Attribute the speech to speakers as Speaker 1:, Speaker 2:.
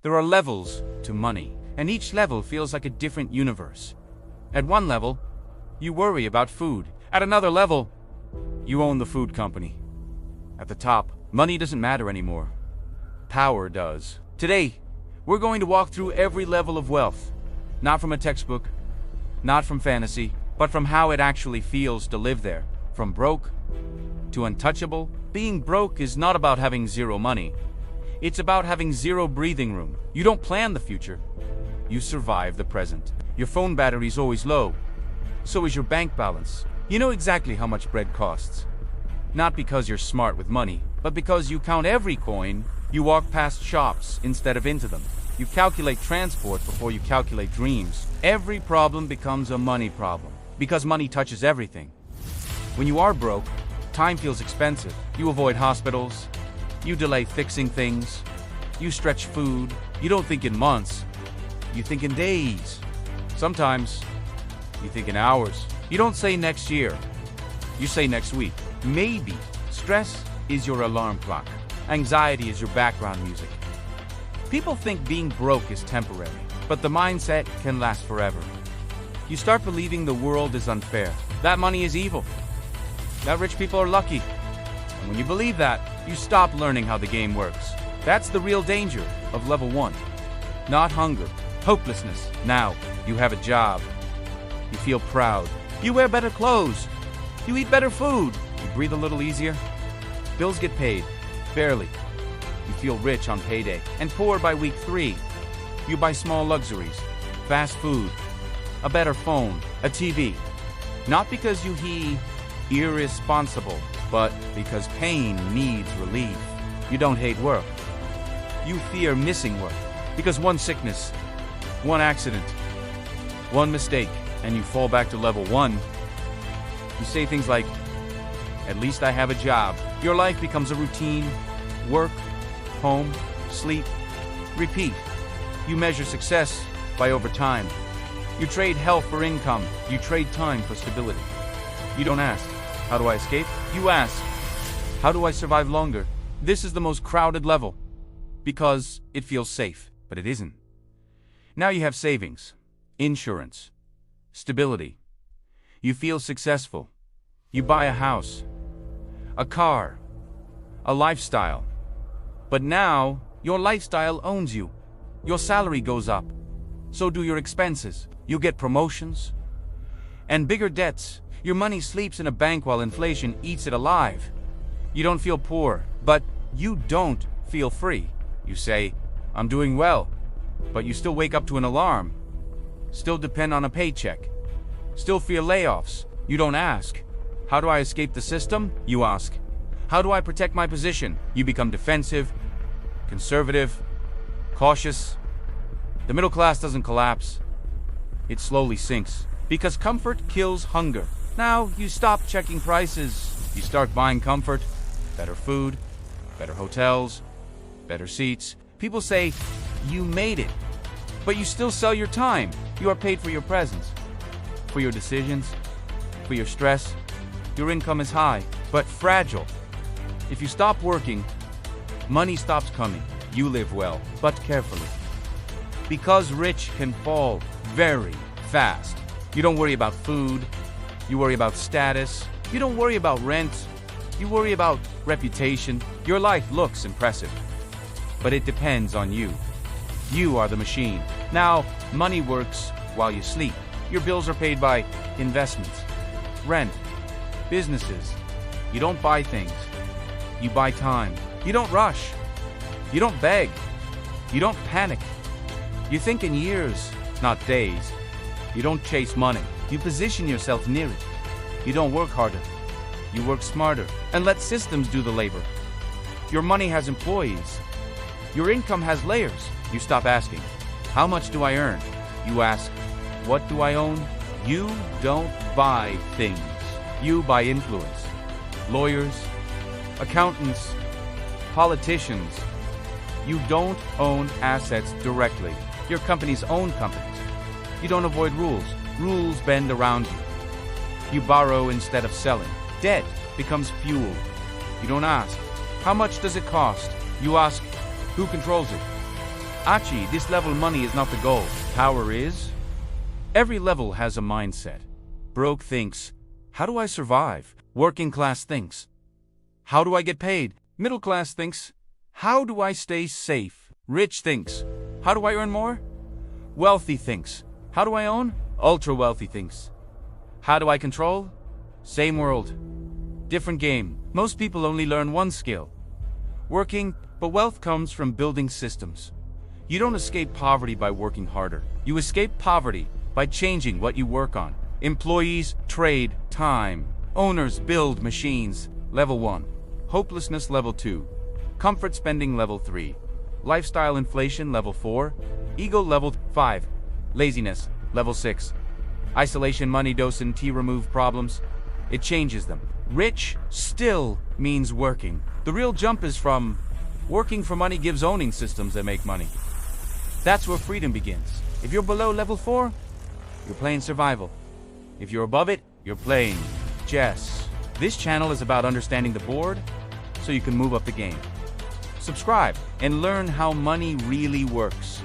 Speaker 1: There are levels to money, and each level feels like a different universe. At one level, you worry about food. At another level, you own the food company. At the top, money doesn't matter anymore. Power does. Today, we're going to walk through every level of wealth. Not from a textbook, not from fantasy, but from how it actually feels to live there. From broke to untouchable. Being broke is not about having zero money. It's about having zero breathing room. You don't plan the future. You survive the present. Your phone battery is always low. So is your bank balance. You know exactly how much bread costs. Not because you're smart with money, but because you count every coin. You walk past shops instead of into them. You calculate transport before you calculate dreams. Every problem becomes a money problem, because money touches everything. When you are broke, time feels expensive. You avoid hospitals. You delay fixing things. You stretch food. You don't think in months. You think in days. Sometimes, you think in hours. You don't say next year. You say next week. Maybe. Stress is your alarm clock. Anxiety is your background music. People think being broke is temporary, but the mindset can last forever. You start believing the world is unfair, that money is evil, that rich people are lucky. And when you believe that, you stop learning how the game works. That's the real danger of level 1. Not hunger, hopelessness. Now, you have a job. You feel proud. You wear better clothes. You eat better food. You breathe a little easier. Bills get paid. Barely. You feel rich on payday and poor by week 3. You buy small luxuries, fast food, a better phone, a TV. Not because you irresponsible, but because pain needs relief. You don't hate work. You fear missing work because one sickness, one accident, one mistake, and you fall back to level 1. You say things like, "At least I have a job." Your life becomes a routine. Work, home, sleep, repeat. You measure success by overtime. You trade health for income. You trade time for stability. You don't ask, "How do I escape?" You ask, "How do I survive longer?" This is the most crowded level because it feels safe, but it isn't. Now you have savings, insurance, stability. You feel successful. You buy a house, a car, a lifestyle. But now, your lifestyle owns you. Your salary goes up. So do your expenses. You get promotions and bigger debts. Your money sleeps in a bank while inflation eats it alive. You don't feel poor, but you don't feel free. You say, "I'm doing well," but you still wake up to an alarm. Still depend on a paycheck. Still fear layoffs. You don't ask, "How do I escape the system?" You ask, "How do I protect my position?" You become defensive, conservative, cautious. The middle class doesn't collapse. It slowly sinks because comfort kills hunger. Now you stop checking prices. You start buying comfort, better food, better hotels, better seats. People say, "You made it," but you still sell your time. You are paid for your presence, for your decisions, for your stress. Your income is high, but fragile. If you stop working, money stops coming. You live well, but carefully. Because rich can fall very fast. You don't worry about food. You worry about status. You don't worry about rent. You worry about reputation. Your life looks impressive, but it depends on you. You are the machine. Now, money works while you sleep. Your bills are paid by investments, rent, businesses. You don't buy things. You buy time. You don't rush. You don't beg. You don't panic. You think in years, not days. You don't chase money. You position yourself near it. You don't work harder. You work smarter and let systems do the labor. Your money has employees. Your income has layers. You stop asking, "How much do I earn?" You ask, "What do I own?" You don't buy things. You buy influence. Lawyers, accountants, politicians. You don't own assets directly. Your companies own companies. You don't avoid rules. Rules bend around you. You borrow instead of selling. Debt becomes fuel. You don't ask, "How much does it cost?" You ask, "Who controls it?" Achi, this level money is not the goal. Power is? Every level has a mindset. Broke thinks, how do I survive? Working class thinks, how do I get paid? Middle class thinks, how do I stay safe? Rich thinks, how do I earn more? Wealthy thinks, how do I own? Ultra wealthy thinks, how do I control? Same world, different game. Most people only learn one skill, working, but wealth comes from building systems. You don't escape poverty by working harder. You escape poverty by changing what you work on. Employees trade time. Owners build machines. Level 1. Hopelessness level 2. Comfort spending level 3. Lifestyle inflation level 4. Ego level 5. Laziness level 6. Isolation money doesn't remove problems. It changes them. Rich still means working. The real jump is from working for money gives owning systems that make money. That's where freedom begins. If you're below level 4, you're playing survival. If you're above it, you're playing chess. This channel is about understanding the board so you can move up the game. Subscribe and learn how money really works.